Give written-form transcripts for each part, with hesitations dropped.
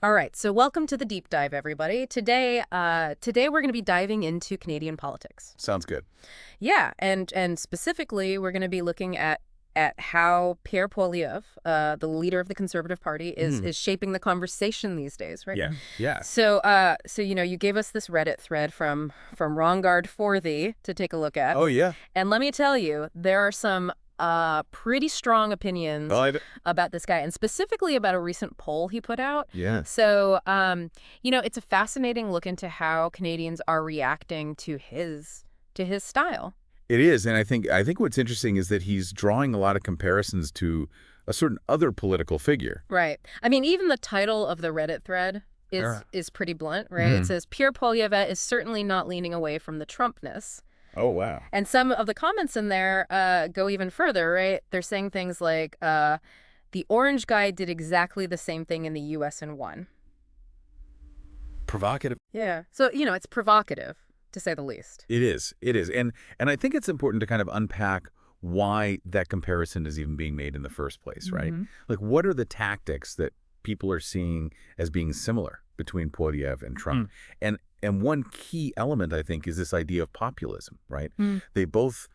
All right, so welcome to the deep dive, everybody. Today we're going to be diving into Canadian politics. Sounds good. Yeah, and specifically, we're going to be looking at how Pierre Poilievre, the leader of the Conservative Party, is shaping the conversation these days, right? Yeah. Yeah. So you gave us this Reddit thread from Wrong Guard for Thee to take a look at, Oh, yeah. and let me tell you, there are some pretty strong opinions Well, about this guy, and specifically about a recent poll he put out. yeah. So, it's a fascinating look into how Canadians are reacting to his style. It is, and I think what's interesting is that he's drawing a lot of comparisons to a certain other political figure. Right. I mean, even the title of the Reddit thread is pretty blunt, right? It says, Pierre Poilievre is certainly not leaning away from the Trumpness. Oh, wow. And some of the comments in there go even further, right? They're saying things like, the orange guy did exactly the same thing in the U.S. and won. Provocative. Yeah. So, it's provocative, to say the least. It is. It is. And I think it's important to kind of unpack why that comparison is even being made in the first place, right? Like, what are the tactics that people are seeing as being similar between Poilievre and Trump? And one key element, I think, is this idea of populism, right? They both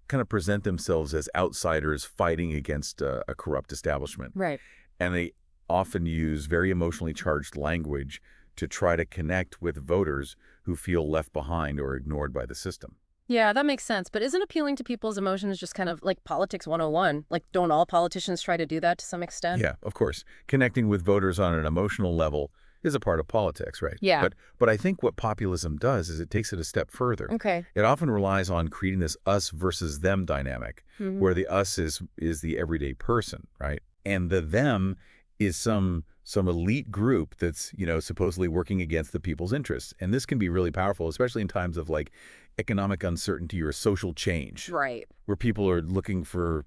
kind of present themselves as outsiders fighting against a corrupt establishment. Right. And they often use very emotionally charged language to try to connect with voters who feel left behind or ignored by the system. Yeah, that makes sense. But isn't appealing to people's emotions just kind of like politics 101? Like, don't all politicians try to do that to some extent? Yeah, of course. Connecting with voters on an emotional level is a part of politics, right? Yeah. But I think what populism does is it takes it a step further. Okay. It often relies on creating this us versus them dynamic, where the us is the everyday person, right? And the them is some elite group that's, supposedly working against the people's interests. And this can be really powerful, especially in times of like economic uncertainty or social change. Right. Where people are looking for,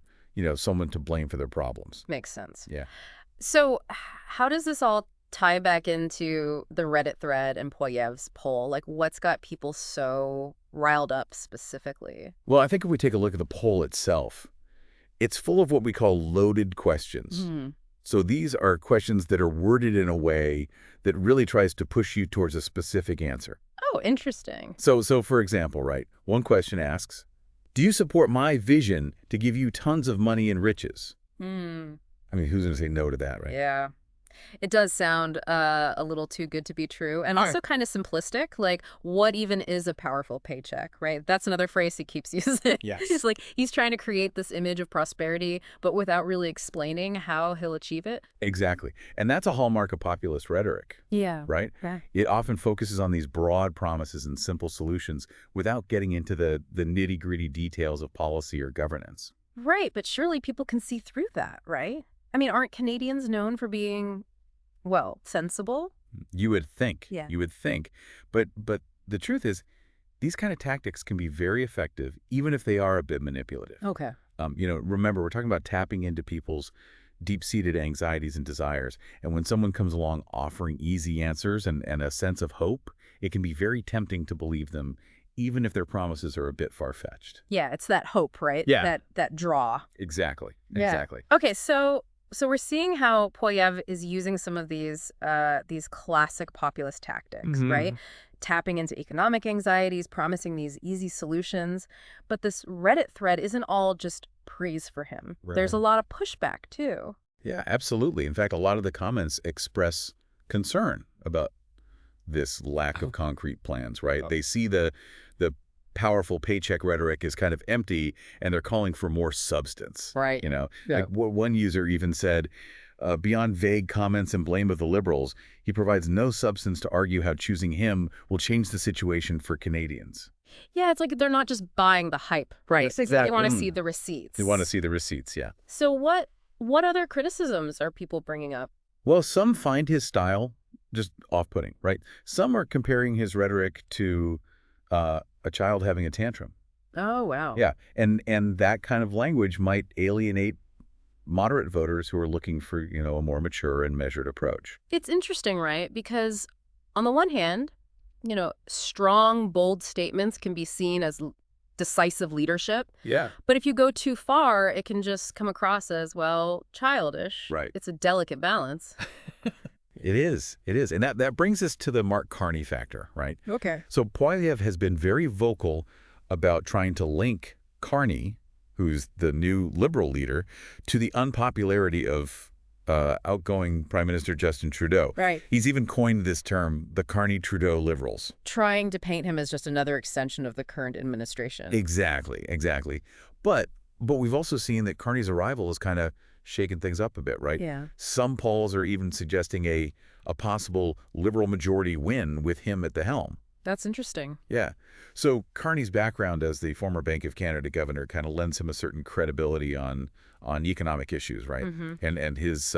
someone to blame for their problems. Makes sense. Yeah. So how does this all tie back into the Reddit thread and Poilievre's poll? Like, what's got people so riled up specifically? Well, I think if we take a look at the poll itself, it's full of what we call loaded questions. So these are questions that are worded in a way that really tries to push you towards a specific answer. Oh, interesting. So for example, right, one question asks, do you support my vision to give you tons of money and riches? I mean, who's going to say no to that, right? Yeah. It does sound a little too good to be true, and also kind of simplistic. Like, what even is a powerful paycheck, right? That's another phrase he keeps using. Yes. It's like he's trying to create this image of prosperity, but without really explaining how he'll achieve it. Exactly. And that's a hallmark of populist rhetoric. Yeah. Right? Right. It often focuses on these broad promises and simple solutions without getting into the nitty-gritty details of policy or governance. Right, but surely people can see through that, right? I mean, aren't Canadians known for being, well, sensible? You would think. Yeah. You would think. But the truth is, these kind of tactics can be very effective, even if they are a bit manipulative. Okay. Remember, we're talking about tapping into people's deep-seated anxieties and desires. And when someone comes along offering easy answers and a sense of hope, it can be very tempting to believe them, even if their promises are a bit far-fetched. Yeah, it's that hope, right? Yeah. That draw. Exactly. Yeah. Exactly. Okay, so we're seeing how Poilievre is using some of these classic populist tactics, right? Tapping into economic anxieties, promising these easy solutions. But this Reddit thread isn't all just praise for him. Right. There's a lot of pushback, too. Yeah, absolutely. In fact, a lot of the comments express concern about this lack of concrete plans, right? They see the powerful paycheck rhetoric is kind of empty, and they're calling for more substance. Right. Yeah. Yeah. Like one user even said, beyond vague comments and blame of the Liberals, he provides no substance to argue how choosing him will change the situation for Canadians. Yeah, it's like they're not just buying the hype. Right. Exactly. They want to see the receipts. They want to see the receipts, yeah. So what other criticisms are people bringing up? Well, some find his style just off-putting, right? Some are comparing his rhetoric to a child having a tantrum. Oh, wow. Yeah, and that kind of language might alienate moderate voters who are looking for, a more mature and measured approach. It's interesting, right? Because on the one hand, strong, bold statements can be seen as decisive leadership. Yeah. But if you go too far, it can just come across as, well, childish. Right. It's a delicate balance. It is. It is. And that brings us to the Mark Carney factor, right? Okay. So Poilievre has been very vocal about trying to link Carney, who's the new liberal leader, to the unpopularity of outgoing Prime Minister Justin Trudeau. Right. He's even coined this term, the Carney-Trudeau liberals. Trying to paint him as just another extension of the current administration. Exactly, exactly. But we've also seen that Carney's arrival has kind of shaken things up a bit, right? Yeah. Some polls are even suggesting a possible liberal majority win with him at the helm. That's interesting. Yeah. So Carney's background as the former Bank of Canada governor kind of lends him a certain credibility on economic issues, right? And his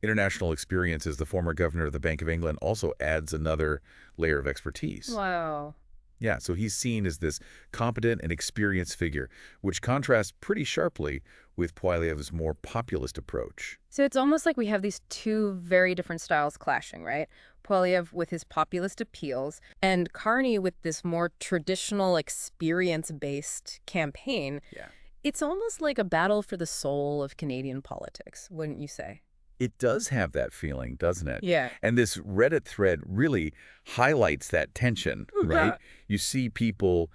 international experience as the former governor of the Bank of England also adds another layer of expertise. Wow. Yeah, so he's seen as this competent and experienced figure, which contrasts pretty sharply with Poilievre's more populist approach. So it's almost like we have these two very different styles clashing, right? Poilievre with his populist appeals and Carney with this more traditional experience-based campaign. Yeah. It's almost like a battle for the soul of Canadian politics, wouldn't you say? It does have that feeling, doesn't it? Yeah. And this Reddit thread really highlights that tension, right? You see people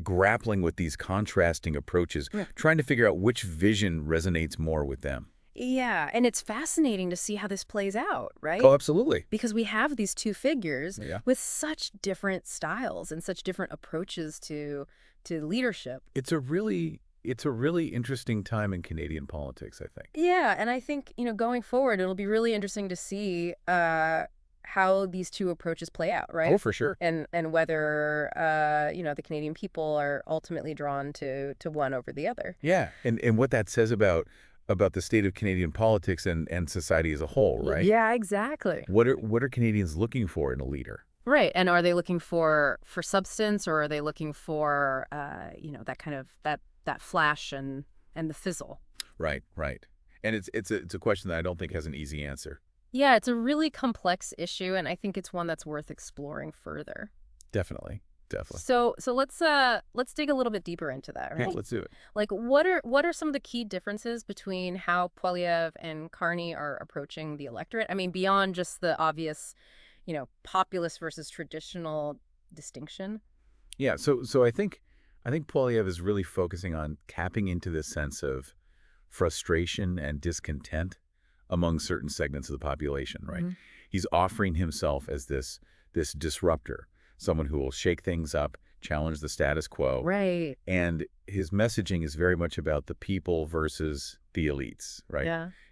grappling with these contrasting approaches, trying to figure out which vision resonates more with them. Yeah, and it's fascinating to see how this plays out, right? Oh, absolutely. Because we have these two figures with such different styles and such different approaches to leadership. It's a really interesting time in Canadian politics, I think. Yeah, and I think, going forward, it'll be really interesting to see how these two approaches play out, right? Oh, for sure. And whether, the Canadian people are ultimately drawn to one over the other. Yeah, and what that says about the state of Canadian politics and society as a whole, right? Yeah, exactly. What are Canadians looking for in a leader? Right, and are they looking for substance, or are they looking for, that kind of that flash and the fizzle? Right, right. And it's a question that I don't think has an easy answer. Yeah, it's a really complex issue, and I think it's one that's worth exploring further. Definitely. Definitely. So let's dig a little bit deeper into that, right? Yeah, let's do it. Like, what are some of the key differences between how Poilievre and Carney are approaching the electorate? I mean, beyond just the obvious, populist versus traditional distinction. Yeah. So I think Poilievre is really focusing on tapping into this sense of frustration and discontent among certain segments of the population, right? He's offering himself as this disruptor, someone who will shake things up, challenge the status quo. Right. And his messaging is very much about the people versus the elites, right?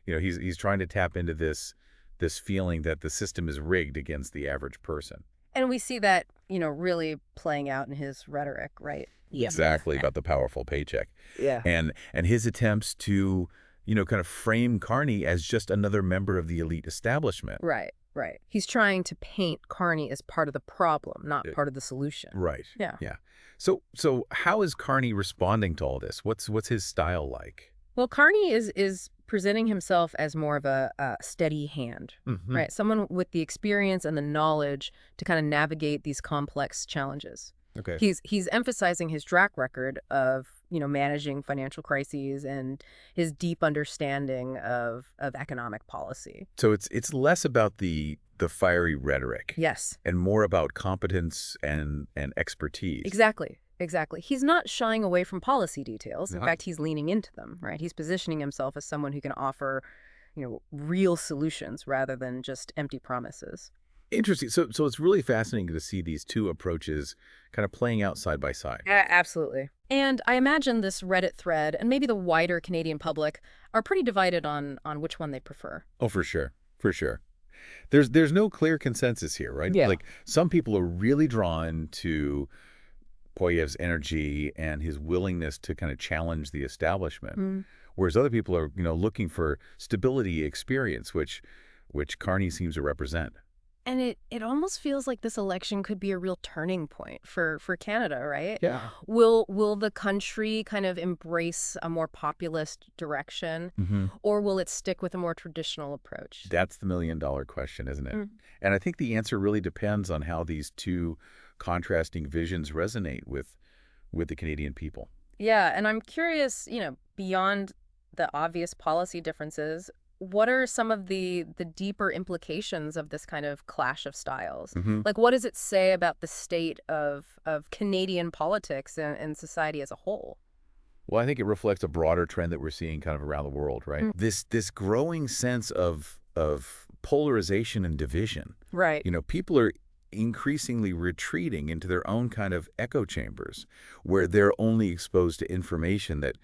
Yeah. He's trying to tap into this feeling that the system is rigged against the average person. And we see that, really playing out in his rhetoric, right? Yeah. Exactly, about the powerful paycheck. Yeah. And his attempts to, kind of frame Carney as just another member of the elite establishment. Right. Right. He's trying to paint Carney as part of the problem, not part of the solution. Right. Yeah. Yeah. So how is Carney responding to all this? What's his style like? Well, Carney is presenting himself as more of a steady hand, right? Someone with the experience and the knowledge to kind of navigate these complex challenges. Okay. He's emphasizing his track record of, managing financial crises and his deep understanding of economic policy. So it's less about the fiery rhetoric. Yes. And more about competence and expertise. Exactly. Exactly. He's not shying away from policy details. In fact, he's leaning into them, right? He's positioning himself as someone who can offer, real solutions rather than just empty promises. Interesting. So it's really fascinating to see these two approaches kind of playing out side by side. Absolutely. And I imagine this Reddit thread and maybe the wider Canadian public are pretty divided on which one they prefer. Oh, for sure. For sure. There's no clear consensus here, right? Yeah. Like, some people are really drawn to Poilievre's energy and his willingness to kind of challenge the establishment, whereas other people are, looking for stability, experience, which Carney seems to represent. And it almost feels like this election could be a real turning point for Canada, right? Yeah. Will the country kind of embrace a more populist direction, or will it stick with a more traditional approach? That's the million-dollar question, isn't it? And I think the answer really depends on how these two contrasting visions resonate with the Canadian people. Yeah, and I'm curious, beyond the obvious policy differences, what are some of the deeper implications of this kind of clash of styles? Mm-hmm. Like, what does it say about the state of Canadian politics and society as a whole? Well, I think it reflects a broader trend that we're seeing kind of around the world, right? Mm. This growing sense of polarization and division. Right. You know, people are increasingly retreating into their own kind of echo chambers where they're only exposed to information that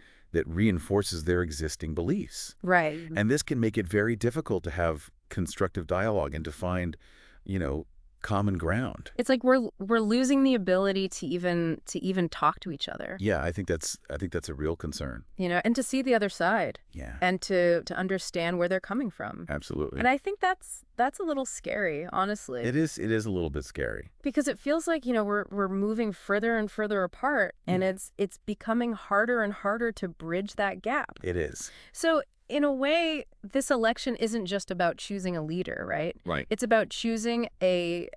reinforces their existing beliefs. Right. And this can make it very difficult to have constructive dialogue and to find, you know, common ground. It's like we're losing the ability to even talk to each other. Yeah, I think that's a real concern. You know, and to see the other side. Yeah. And to understand where they're coming from. Absolutely. And I think that's a little scary, honestly. It is a little bit scary. Because it feels like, you know, we're moving further and further apart, and it's becoming harder and harder to bridge that gap. It is. So in a way, this election isn't just about choosing a leader, right? Right. It's about choosing a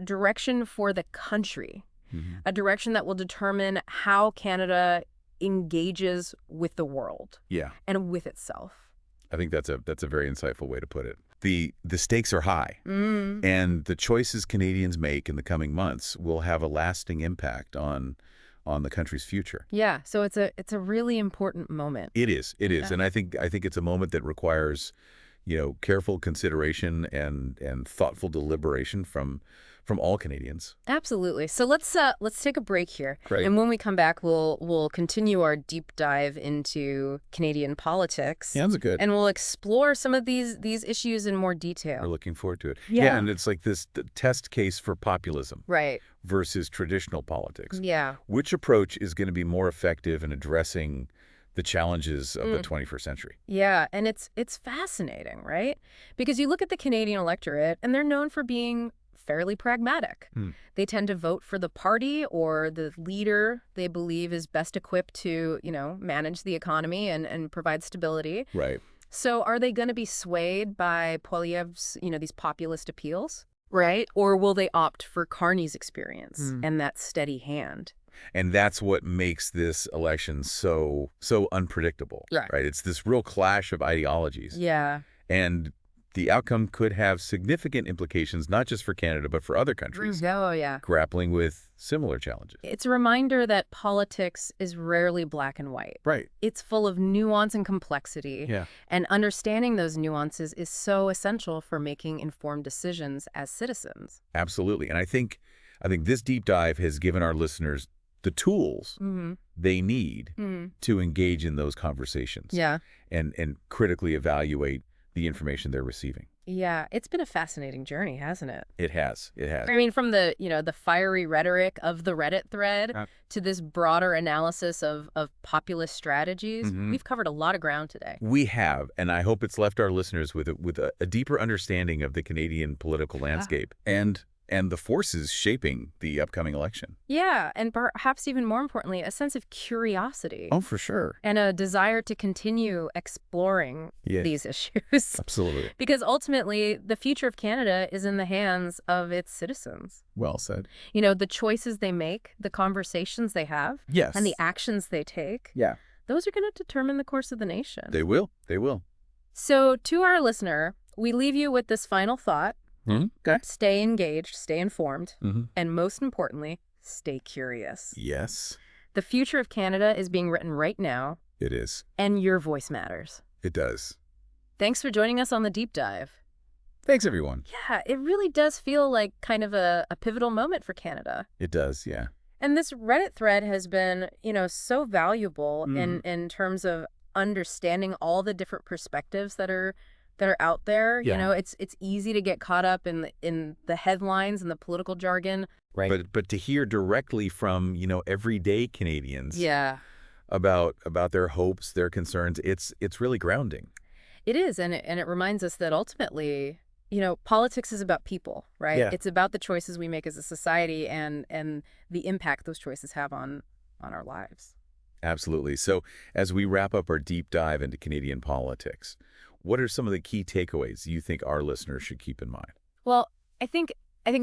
direction for the country, a direction that will determine how Canada engages with the world. Yeah. And with itself. I think that's a very insightful way to put it. The stakes are high, Mm. and the choices Canadians make in the coming months will have a lasting impact on the country's future. Yeah, so it's a really important moment. It is, Yeah. and I think it's a moment that requires, you know, careful consideration and thoughtful deliberation from all Canadians. Absolutely. So let's take a break here. Great. And when we come back, we'll continue our deep dive into Canadian politics. Sounds good. And we'll explore some of these issues in more We're detail. looking forward to it. Yeah. And it's like the test case for populism Right. versus traditional politics. Yeah. Which approach is going to be more effective in addressing the challenges of the 21st century? Yeah, and it's fascinating, right? Because you look at the Canadian electorate, and they're known for being fairly pragmatic. They tend to vote for the party or the leader they believe is best equipped to, you know, manage the economy and provide stability. Right. So are they going to be swayed by Poilievre's, you know, these populist appeals, right? Or will they opt for Carney's experience and that steady hand? And that's what makes this election so unpredictable. Right. It's this real clash of ideologies. Yeah. And the outcome could have significant implications, not just for Canada, but for other countries Oh, yeah. grappling with similar challenges. It's a reminder that politics is rarely black and white. Right. It's full of nuance and complexity. Yeah. And understanding those nuances is so essential for making informed decisions as citizens. Absolutely. And I think this deep dive has given our listeners the tools they need to engage in those conversations. Yeah. And critically evaluate the information they're receiving. Yeah, it's been a fascinating journey, hasn't it? It has. I mean, from the, you know, the fiery rhetoric of the Reddit thread to this broader analysis of populist strategies, we've covered a lot of ground today. We have, and I hope it's left our listeners with a deeper understanding of the Canadian political landscape and the forces shaping the upcoming election. Yeah, and perhaps even more importantly, a sense of curiosity. Oh, for sure. And a desire to continue exploring these issues. Absolutely. Because ultimately, the future of Canada is in the hands of its citizens. Well said. You know, the choices they make, the conversations they have, Yes. and the actions they take, those are going to determine the course of the nation. They will. They will. So to our listener, we leave you with this final thought. Okay. Stay engaged, stay informed, and most importantly, stay curious. Yes. The future of Canada is being written right now, It is. and your voice matters. It does. Thanks for joining us on the Deep Dive. Thanks, everyone. Yeah, it really does feel like kind of a pivotal moment for Canada. It does, yeah. And this Reddit thread has been, you know, so valuable in terms of understanding all the different perspectives that are out there. Yeah. You know, it's easy to get caught up in the headlines and the political jargon. Right. But to hear directly from, you know, everyday Canadians about their hopes, their concerns, it's really grounding. It is, and it reminds us that ultimately, you know, politics is about people, right? Yeah. It's about the choices we make as a society and the impact those choices have on our lives. Absolutely. So as we wrap up our deep dive into Canadian politics, what are some of the key takeaways you think our listeners should keep in mind? Well, I think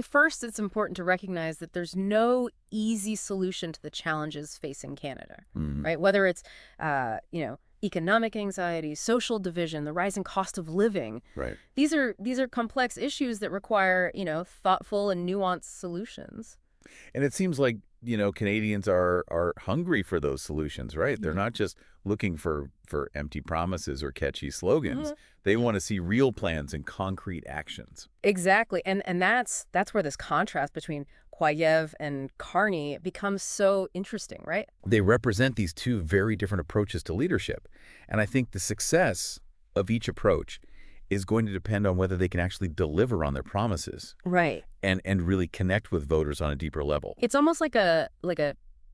first it's important to recognize that there's no easy solution to the challenges facing Canada, right? Whether it's, you know, economic anxiety, social division, the rising cost of living. Right. These are complex issues that require, thoughtful and nuanced solutions. And it seems like, Canadians are hungry for those solutions, right? They're Yeah. not just looking for empty promises or catchy slogans. Mhm. They want to see real plans and concrete actions. Exactly. And that's where this contrast between Poilievre and Carney becomes so interesting, right? They represent these two very different approaches to leadership. And I think the success of each approach is going to depend on whether they can actually deliver on their promises Right. and really connect with voters on a deeper level. It's almost like a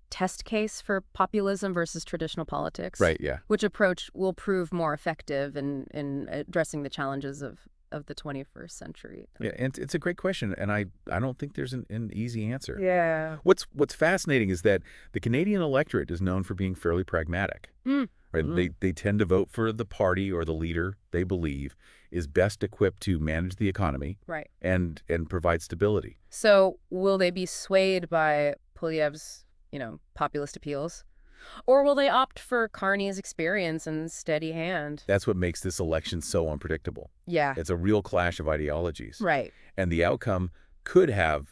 test case for populism versus traditional politics. Right, yeah. Which approach will prove more effective in addressing the challenges of the 21st century. Yeah, and it's a great question, and I don't think there's an easy answer. Yeah. What's fascinating is that the Canadian electorate is known for being fairly pragmatic. Mm. Right? Mm. They tend to vote for the party or the leader they believe is best equipped to manage the economy Right. and provide stability. So will they be swayed by Poilievre's, populist appeals? Or will they opt for Carney's experience and steady hand? That's what makes this election so unpredictable. Yeah. It's a real clash of ideologies. Right. And the outcome could have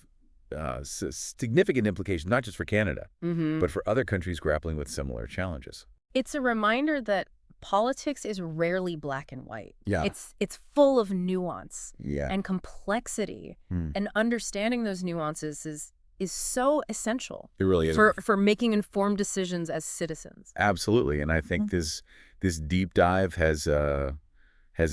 significant implications, not just for Canada, Mm-hmm. but for other countries grappling with similar challenges. It's a reminder that politics is rarely black and white. Yeah. It's full of nuance Yeah. and complexity. Hmm. And understanding those nuances is so essential It really is. for making informed decisions as citizens. Absolutely. And I think this deep dive has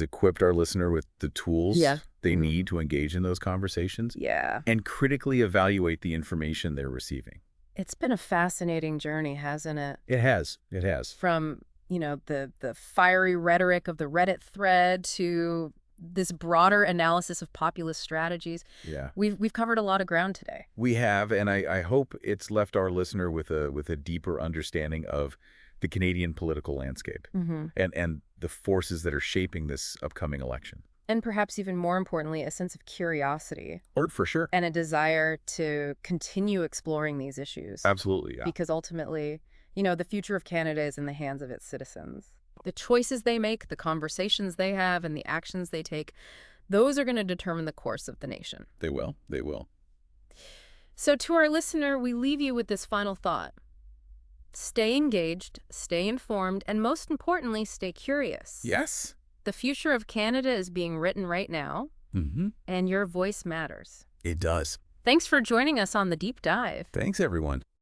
equipped our listener with the tools they need to engage in those conversations Yeah. and critically evaluate the information they're receiving. It's been a fascinating journey, hasn't it? It has. It has. From, the fiery rhetoric of the Reddit thread to this broader analysis of populist strategies. Yeah. We've covered a lot of ground today. We have, and I hope it's left our listener with a deeper understanding of the Canadian political landscape Mm-hmm. and the forces that are shaping this upcoming election. And perhaps even more importantly, a sense of curiosity Or for sure. and a desire to continue exploring these issues. Absolutely, yeah. Because ultimately, the future of Canada is in the hands of its citizens. The choices they make, the conversations they have, and the actions they take, those are going to determine the course of the nation. They will. They will. So to our listener, we leave you with this final thought. Stay engaged, stay informed, and most importantly, stay curious. Yes. The future of Canada is being written right now, Mm-hmm. and your voice matters. It does. Thanks for joining us on the Deep Dive. Thanks, everyone.